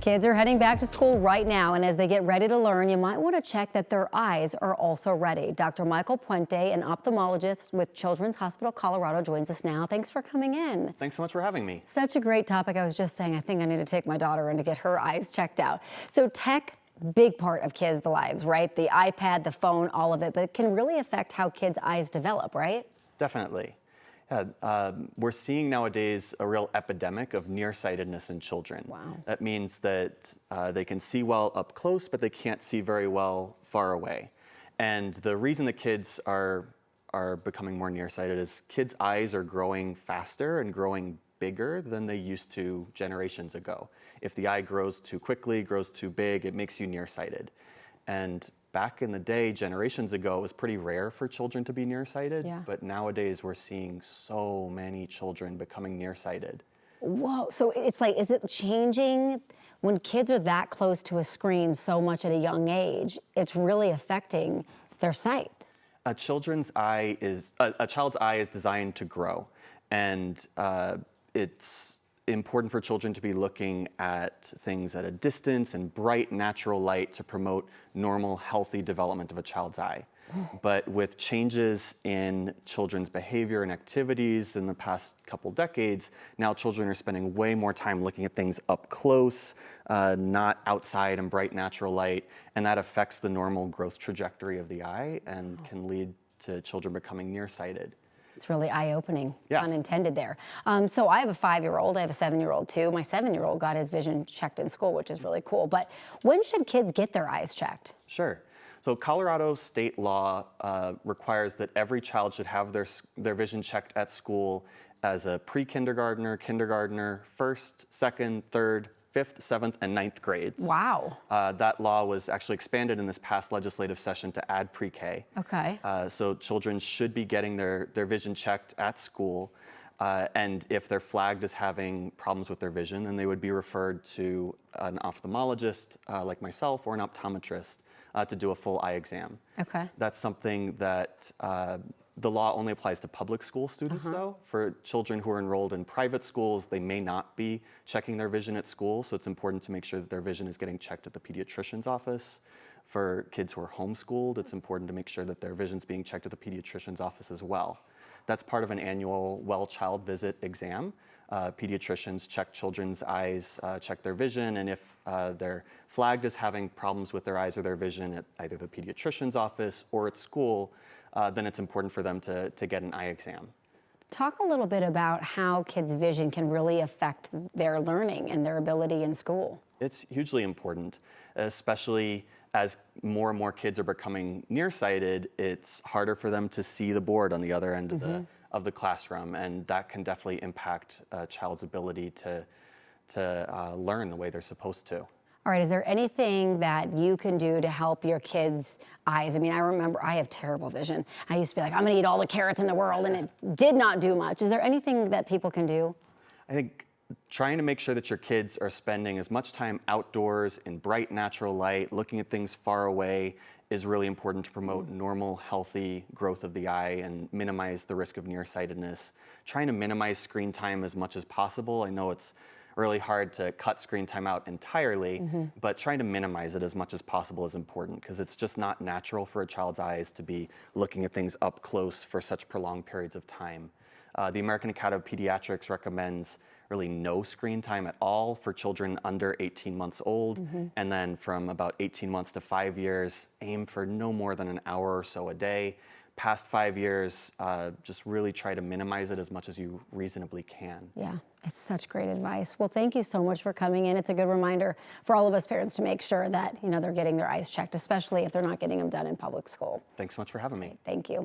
Kids are heading back to school right now, and as they get ready to learn, you might want to check that their eyes are also ready. Dr. Michael Puente, an ophthalmologist with Children's Hospital Colorado, joins us now. Thanks for coming in. Thanks so much for having me. Such a great topic. I was just saying, I think I need to take my daughter in to get her eyes checked out. So tech, big part of kids' lives, right? The iPad, the phone, all of it, but it can really affect how kids' eyes develop, right? Definitely. Yeah, we're seeing nowadays a real epidemic of nearsightedness in children. Wow. That means that they can see well up close, but they can't see very well far away. And the reason that kids are becoming more nearsighted is kids' eyes are growing faster and growing bigger than they used to generations ago. If the eye grows too quickly, grows too big, it makes you nearsighted. And back in the day, generations ago, it was pretty rare for children to be nearsighted, Yeah. but nowadays we're seeing so many children becoming nearsighted. Whoa, so it's like, is it changing when kids are that close to a screen so much at a young age? It's really affecting their sight. A child's eye is designed to grow, and it's important for children to be looking at things at a distance and bright natural light to promote normal, healthy development of a child's eye. But with changes in children's behavior and activities in the past couple decades, now children are spending way more time looking at things up close, not outside in bright natural light, and that affects the normal growth trajectory of the eye and can lead to children becoming nearsighted. It's really eye-opening, Yeah. unintended there. So I have a 5-year-old, I have a 7-year-old too. My 7-year-old got his vision checked in school, which is really cool. But when should kids get their eyes checked? Sure. So Colorado state law requires that every child should have their vision checked at school as a pre-kindergartner, kindergartner, first, second, third, fifth, seventh, and ninth grades. Wow. That law was actually expanded in this past legislative session to add pre-K. Okay. So children should be getting their vision checked at school. And if they're flagged as having problems with their vision, then they would be referred to an ophthalmologist like myself or an optometrist to do a full eye exam. Okay. That's something that the law only applies to public school students, though. For children who are enrolled in private schools, they may not be checking their vision at school, so it's important to make sure that their vision is getting checked at the pediatrician's office. For kids who are homeschooled, it's important to make sure that their vision's being checked at the pediatrician's office as well. That's part of an annual well-child visit exam. Pediatricians check children's eyes, check their vision, and if they're flagged as having problems with their eyes or their vision at either the pediatrician's office or at school, then it's important for them to get an eye exam. Talk a little bit about how kids' vision can really affect their learning and their ability in school. It's hugely important, especially as more and more kids are becoming nearsighted. It's harder for them to see the board on the other end of the classroom, and that can definitely impact a child's ability to learn the way they're supposed to. All right, is there anything that you can do to help your kids' eyes? I mean, I remember I have terrible vision. I used to be like, I'm gonna eat all the carrots in the world, and it did not do much. Is there anything that people can do? I think trying to make sure that your kids are spending as much time outdoors in bright natural light, looking at things far away, is really important to promote normal, healthy growth of the eye and minimize the risk of nearsightedness. Trying to minimize screen time as much as possible. I know it's really hard to cut screen time out entirely, but trying to minimize it as much as possible is important because it's just not natural for a child's eyes to be looking at things up close for such prolonged periods of time. The American Academy of Pediatrics recommends really no screen time at all for children under 18 months old, and then from about 18 months to 5 years, aim for no more than an hour or so a day. Past 5 years, just really try to minimize it as much as you reasonably can. Yeah, it's such great advice. Well, thank you so much for coming in. It's a good reminder for all of us parents to make sure that, they're getting their eyes checked, especially if they're not getting them done in public school. Thanks so much for having me. Thank you.